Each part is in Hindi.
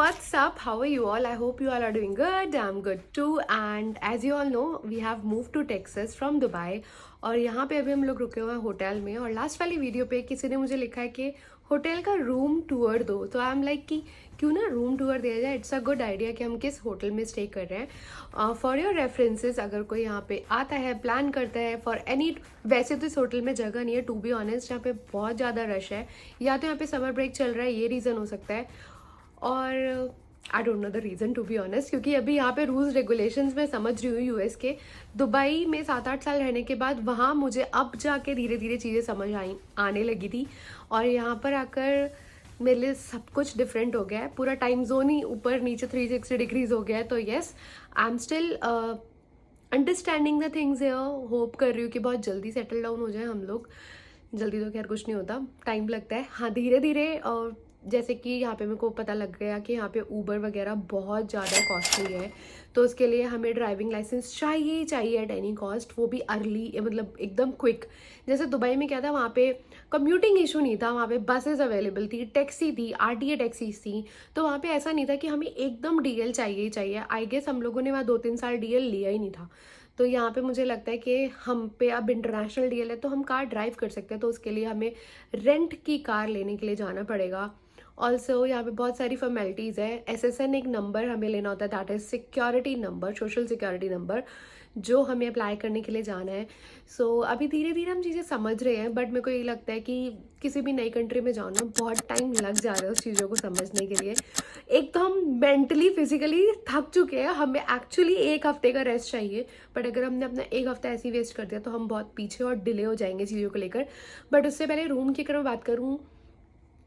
what's up? How are you all? I hope you all are doing good. I'm good too. And as you all know, we have moved to Texas from Dubai. और यहाँ पे अभी हम लोग रुके हुए हैं होटल में. और लास्ट वाली वीडियो पे किसी ने मुझे लिखा है कि होटल का रूम टूर दो. तो आई एम लाइक कि क्यों ना रूम टूर दिया जाए. इट्स अ गुड आइडिया कि हम किस होटल में स्टे कर रहे हैं. फॉर योर रेफरेंसेस, अगर कोई यहाँ पे आता है, प्लान करता है फॉर एनी, वैसे तो इस होटल में जगह नहीं है टू बी ऑनेस्ट. यहाँ पे बहुत ज़्यादा रश है, या तो यहाँ पे समर ब्रेक चल रहा है, ये रीज़न हो सकता है. और I don't know the reason to be honest, क्योंकि अभी यहाँ पे रूल्स रेगुलेशंस मैं समझ रही हूँ यूएस के. दुबई में 7-8 साल रहने के बाद वहाँ मुझे अब जाके धीरे धीरे चीज़ें समझ आने लगी थी. और यहाँ पर आकर मेरे लिए सब कुछ डिफरेंट हो गया है. पूरा टाइम जोन ही ऊपर नीचे 360 डिग्रीज हो गया है. तो yes, I am still understanding the things है. होप कर रही हूँ कि बहुत जल्दी सेटल डाउन हो जाए हम लोग. जल्दी तो खैर कुछ नहीं होता, टाइम लगता है. हाँ, धीरे धीरे. जैसे कि यहाँ पे मेरे को पता लग गया कि यहाँ पे ऊबर वगैरह बहुत ज़्यादा कॉस्टली है. तो उसके लिए हमें ड्राइविंग लाइसेंस चाहिए ही चाहिए एट एनी कॉस्ट, वो भी अर्ली, मतलब एकदम क्विक. जैसे दुबई में क्या था, वहाँ पे कम्यूटिंग इशू नहीं था, वहाँ पे बसेस अवेलेबल थी, टैक्सी थी, आरटीए टैक्सीज थी. तो वहाँ पे ऐसा नहीं था कि हमें एकदम डीएल चाहिए ही चाहिए. आई गेस हम लोगों ने वहाँ 2-3 साल डीएल लिया ही नहीं था. तो यहाँ पे मुझे लगता है कि हम पे अब इंटरनेशनल डीएल है तो हम कार ड्राइव कर सकते हैं. तो उसके लिए हमें रेंट की कार लेने के लिए जाना पड़ेगा. ऑल्सो यहाँ पे बहुत सारी फॉर्मेलिटीज़ है. एसएसएन एक नंबर हमें लेना होता है, that is security number, social security number, जो हमें अप्लाई करने के लिए जाना है. सो अभी धीरे धीरे हम चीज़ें समझ रहे हैं. बट मेरे को ये लगता है कि किसी भी नई कंट्री में जाओ ना, बहुत टाइम लग जा रहा है उस चीज़ों को समझने के लिए. एक तो हम मेंटली फिजिकली थक चुके हैं, हमें एक्चुअली 1 हफ्ते का रेस्ट चाहिए. बट अगर हमने अपना 1 हफ्ता ऐसे ही वेस्ट कर दिया तो हम बहुत पीछे और डिले हो जाएंगे चीज़ों को लेकर. बट उससे पहले रूम की अगर मैं बात करूँ,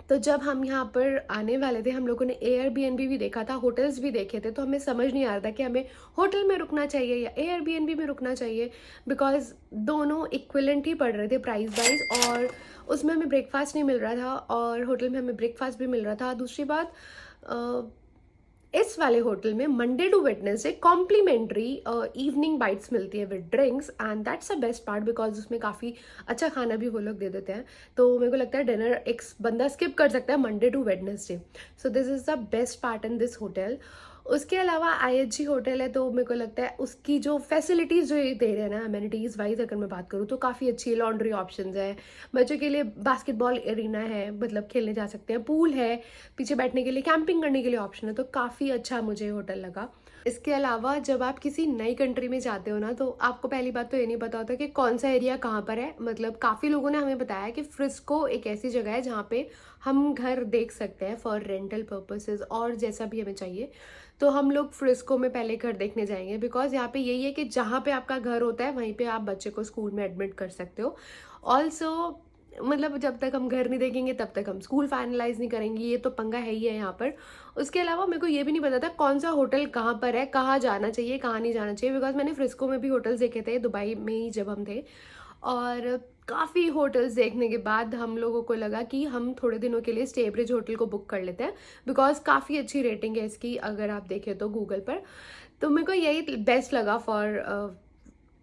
तो जब हम यहाँ पर आने वाले थे हम लोगों ने एयरबीएनबी भी देखा था, होटल्स भी देखे थे. तो हमें समझ नहीं आ रहा था कि हमें होटल में रुकना चाहिए या एयरबीएनबी में रुकना चाहिए, बिकॉज दोनों इक्विवेलेंट ही पड़ रहे थे प्राइस वाइज. और उसमें हमें ब्रेकफास्ट नहीं मिल रहा था और होटल में हमें ब्रेकफास्ट भी मिल रहा था. दूसरी बात, इस वाले होटल में Monday to Wednesday complimentary evening bites मिलती है with drinks, and that's the best part because उसमें काफ़ी अच्छा खाना भी वो लोग दे देते हैं. तो मेरे को लगता है डिनर एक बंदा स्किप कर सकता है Monday to Wednesday. So this is the best part in this hotel. उसके अलावा आईएचजी होटल है, तो मेरे को लगता है उसकी जो फैसिलिटीज़ जो ये दे रहे हैं ना, अमेनिटीज़ वाइज अगर मैं बात करूँ तो काफ़ी अच्छी है. लॉन्ड्री ऑप्शंस है, बच्चों के लिए बास्केटबॉल एरिना है, मतलब खेलने जा सकते हैं, पूल है, पीछे बैठने के लिए, कैंपिंग करने के लिए ऑप्शन है. तो काफ़ी अच्छा मुझे होटल लगा. इसके अलावा जब आप किसी नई कंट्री में जाते हो ना, तो आपको पहली बात तो ये नहीं पता होता कि कौन सा एरिया कहाँ पर है. मतलब काफ़ी लोगों ने हमें बताया कि फ्रिस्को एक ऐसी जगह है जहाँ पे हम घर देख सकते हैं फॉर रेंटल पर्पसेस और जैसा भी हमें चाहिए. तो हम लोग फ्रिस्को में पहले घर देखने जाएंगे, बिकॉज यहाँ पे यही है कि जहाँ पे आपका घर होता है वहीं पे आप बच्चे को स्कूल में एडमिट कर सकते हो. ऑल्सो मतलब जब तक हम घर नहीं देखेंगे तब तक हम स्कूल फाइनलाइज नहीं करेंगे, ये तो पंगा है ही है यहाँ पर. उसके अलावा मेरे को ये भी नहीं पता था कौन सा होटल कहाँ पर है, कहाँ जाना चाहिए, कहाँ नहीं जाना चाहिए, बिकॉज मैंने फ्रिस्को में भी होटल्स देखे थे दुबई में ही जब हम थे. और काफ़ी होटल्स देखने के बाद हम लोगों को लगा कि हम थोड़े दिनों के लिए स्टेब्रिज होटल को बुक कर लेते हैं, बिकॉज काफ़ी अच्छी रेटिंग है इसकी अगर आप देखें तो गूगल पर. तो मेरे को यही बेस्ट लगा फॉर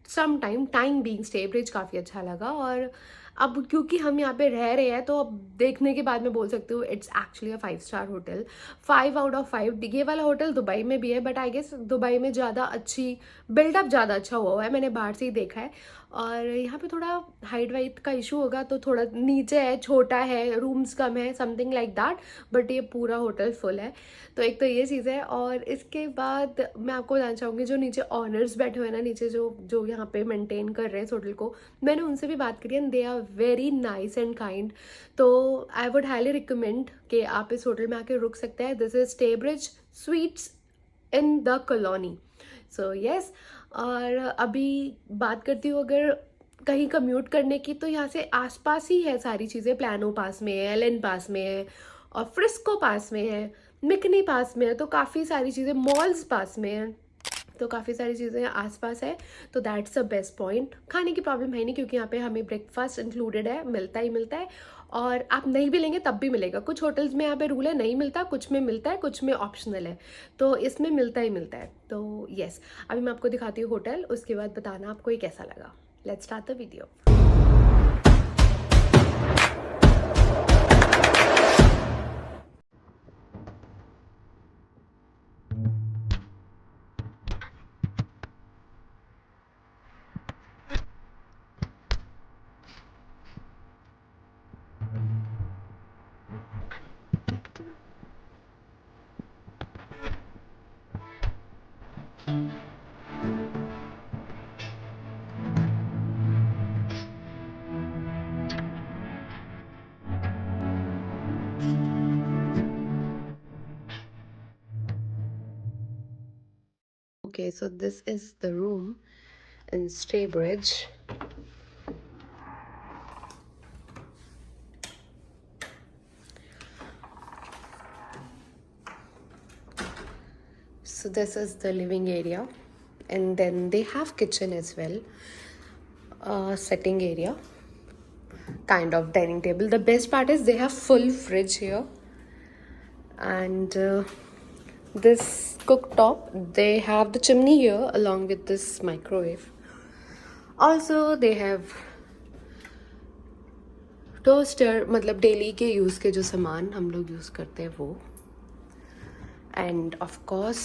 सम टाइम बीइंग. स्टेब्रिज काफ़ी अच्छा लगा. और अब क्योंकि हम यहाँ पे रह रहे हैं तो अब देखने के बाद मैं बोल सकती हूँ it's actually a 5 star hotel. 5 out of 5. ये वाला होटल दुबई में भी है, बट आई गेस दुबई में ज़्यादा अच्छी बिल्डअप ज़्यादा अच्छा हुआ है, मैंने बाहर से ही देखा है. और यहाँ पे थोड़ा हाइट वाइट का इशू होगा, तो थोड़ा नीचे है, छोटा है, रूम्स कम है, समथिंग लाइक दैट. बट ये पूरा होटल फुल है. तो एक तो ये चीज़ है. और इसके बाद मैं आपको बताना चाहूँगी, जो नीचे ऑनर्स बैठे हुए हैं ना, नीचे जो जो यहाँ पे मेंटेन कर रहे हैं इस होटल को, मैंने उनसे भी बात करी and they are very nice and kind. तो आई वुड हाईली रिकमेंड कि आप इस होटल में आके रुक सकते हैं. This is Staybridge Suites in the colony. So yes. और अभी बात करती हूँ अगर कहीं कम्यूट करने की, तो यहाँ से आसपास ही है सारी चीज़ें. प्लानो पास में है, एलन पास में है, और फ्रिस्को पास में है, मिकनी पास में है. तो काफ़ी सारी चीज़ें, मॉल्स पास में है, तो काफ़ी सारी चीज़ें आसपास है. तो दैट्स द बेस्ट पॉइंट. खाने की प्रॉब्लम है नहीं, क्योंकि यहाँ पे हमें ब्रेकफास्ट इंक्लूडेड है, मिलता ही मिलता है. और आप नहीं भी लेंगे तब भी मिलेगा. कुछ होटल्स में यहाँ पे रूल है नहीं मिलता, कुछ में मिलता है, कुछ में ऑप्शनल है. तो इसमें मिलता ही मिलता है. तो येस, अभी मैं आपको दिखाती हूँ होटल, उसके बाद बताना आपको ये कैसा लगा. Let's start the video. Okay, so this is the room in Staybridge. So this is the living area, and then they have kitchen as well, sitting area, kind of dining table. The best part is they have full fridge here, and this cooktop. They have the chimney here along with this microwave. Also, they have toaster, मतलब डेली के यूज़ के जो सामान हम लोग यूज़ करते हैं वो. End of course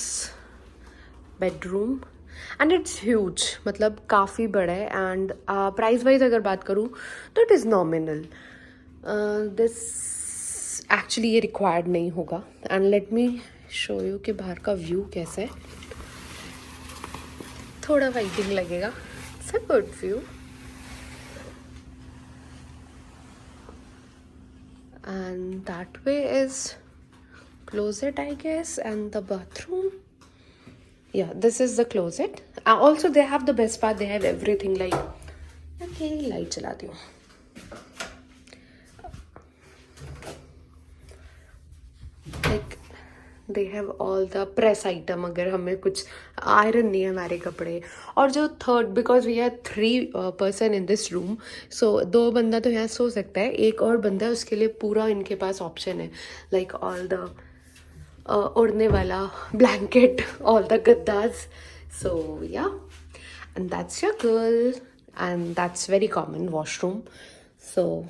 bedroom, and it's huge, मतलब काफ़ी बड़ा है. एंड प्राइस वाइज अगर बात करूँ तो it is nominal. This actually ये रिक्वायर्ड नहीं होगा. And let me show you कि बाहर का व्यू कैसा है. थोड़ा वाइटिंग लगेगा. It's a good view. And that way is closet, I guess, and the bathroom. Yeah, this is the closet. Also they have the best part, they have everything. like, okay, light चलाती हूँ. Like they have all the press item, अगर हमें कुछ आयरन नहीं है हमारे कपड़े. और जो third, because we are 3 person in this room, so 2 बंदा तो यहाँ सो सकता है. एक और बंदा है, उसके लिए पूरा इनके पास ऑप्शन है. लाइक ऑल द ओढ़ने वाला ब्लैंकेट, ऑल द गद्दास. So yeah, and that's your girl. And that's very common washroom. So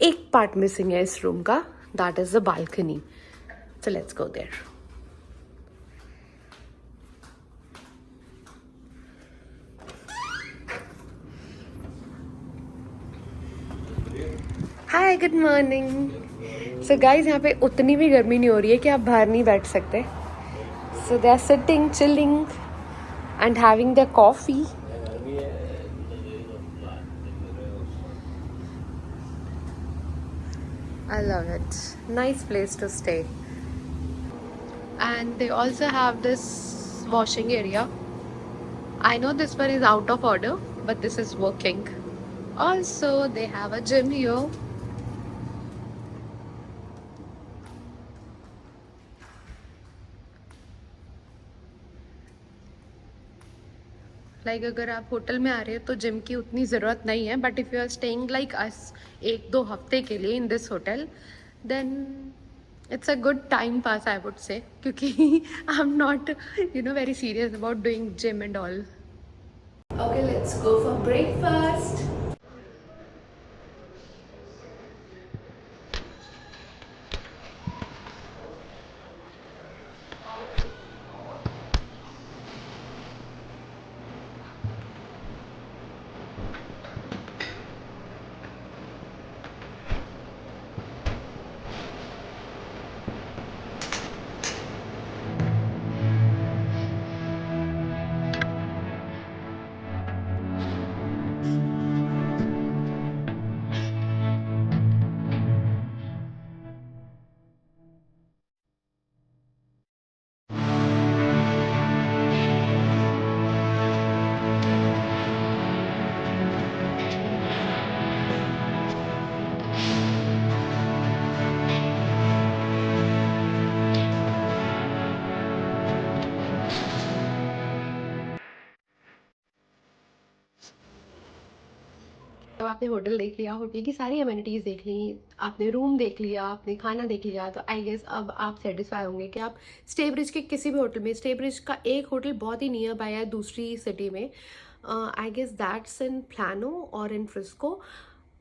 एक पार्ट मिसिंग है इस रूम का, that is the balcony. So let's go there. Hi, good morning. So guys, यहाँ पे उतनी भी गर्मी नहीं हो रही है कि आप बाहर नहीं बैठ सकते. So they are sitting, chilling and having their coffee. I love it. Nice place to stay. And they also have this washing area. I know this one is out of order, but this is working. Also, they have a gym here. Like अगर आप होटल में आ रहे हो तो जिम की उतनी ज़रूरत नहीं है. But if you are staying like us 1-2 हफ्ते के लिए in this hotel, then it's a good time pass, I would say, क्योंकि I'm not very serious about doing gym and all. Okay, let's go for breakfast. तो आपने होटल देख लिया, होटल की सारी अमेनिटीज़ देख ली, आपने रूम देख लिया, आपने खाना देख लिया, तो आई गेस अब आप सेटिस्फाई होंगे कि आप स्टे ब्रिज के किसी भी होटल में, स्टे ब्रिज का एक होटल बहुत ही नियर बाय है दूसरी सिटी में, I guess that's in Plano और इन फ्रिस्को.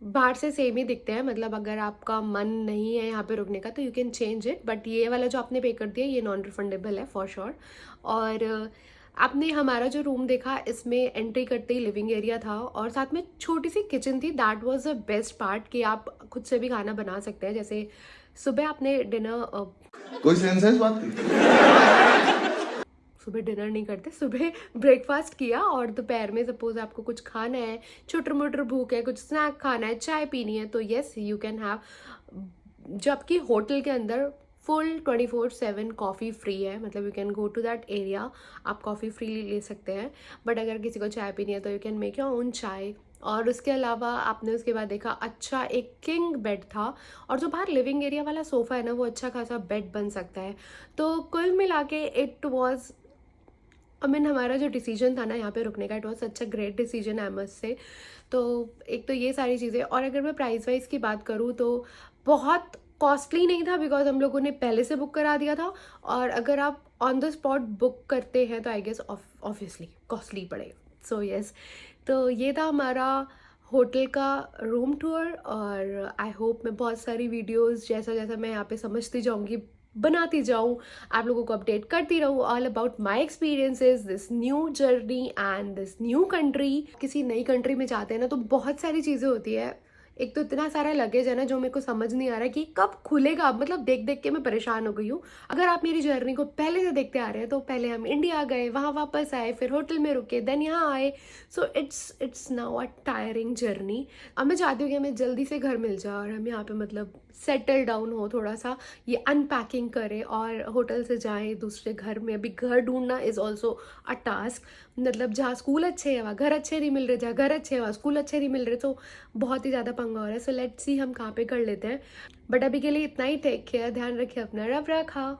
बाहर से सेम ही दिखते हैं, मतलब अगर आपका मन नहीं है यहाँ पे रुकने का तो you can change it. But ये वाला जो आपने पे कर दिया ये नॉन रिफंडेबल है फॉर श्योर. और आपने हमारा जो रूम देखा, इसमें एंट्री करते ही लिविंग एरिया था और साथ में छोटी सी किचन थी. That was the best part कि आप खुद से भी खाना बना सकते हैं. जैसे सुबह आपने डिनर, कोई सेंस है इस बात की? सुबह डिनर नहीं करते, सुबह ब्रेकफास्ट किया और दोपहर में सपोज आपको कुछ खाना है, छोटर मोटर भूख है, कुछ स्नैक खाना है, चाय पीनी है, तो येस यू कैन हैव। जबकि होटल के अंदर फुल 24/7 कॉफ़ी फ्री है, मतलब you can go to that area, आप कॉफ़ी फ्री ले सकते हैं। बट अगर किसी को चाय पीनी है तो you can make your own चाय। और उसके अलावा आपने उसके बाद देखा अच्छा एक किंग बेड था, और जो बाहर लिविंग एरिया वाला सोफ़ा है ना, वो अच्छा खासा बेड बन सकता है। तो कुल मिला के इट वॉज, आई मीन हमारा जो डिसीजन था ना यहाँ पे रुकने का, it was such a great decision I must say. तो एक तो ये सारी चीज़ें, और अगर मैं प्राइस वाइज की बात करूँ तो बहुत कॉस्टली नहीं था, बिकॉज हम लोगों ने पहले से बुक करा दिया था। और अगर आप ऑन द स्पॉट बुक करते हैं तो आई गेस ऑब्वियसली कॉस्टली पड़ेगा। सो येस, तो ये था हमारा होटल का रूम टूर। और आई होप मैं बहुत सारी वीडियोस जैसा जैसा मैं यहाँ पे समझती जाऊँगी बनाती जाऊँ, आप लोगों को अपडेट करती रहूँ all about my experiences this new journey and this new country. किसी नई कंट्री में जाते हैं ना तो बहुत सारी चीज़ें होती है। एक तो इतना सारा लगेज है ना जो मेरे को समझ नहीं आ रहा है कि कब खुलेगा, मतलब देख देख के मैं परेशान हो गई हूँ। अगर आप मेरी जर्नी को पहले से देखते आ रहे हैं तो पहले हम इंडिया गए, वहाँ वापस आए, फिर होटल में रुके, देन यहाँ आए। So it's now a tiring journey. अब मैं चाहती हूँ कि हमें जल्दी से घर मिल जाए और हम यहाँ पे मतलब सेटल डाउन हो, थोड़ा सा ये अनपैकिंग करें और होटल से जाएं दूसरे घर में। अभी घर ढूंढना इज़ ऑल्सो अ टास्क, मतलब जहाँ स्कूल अच्छे है वहाँ घर अच्छे नहीं मिल रहे, जहाँ घर अच्छे है वहाँ स्कूल अच्छे नहीं मिल रहे, तो बहुत ही ज़्यादा पंगा हो रहा है। सो लेट्स सी हम कहाँ पे कर लेते हैं। बट अभी के लिए इतना ही। टेक केयर, ध्यान रखिए अपना, रब रखा।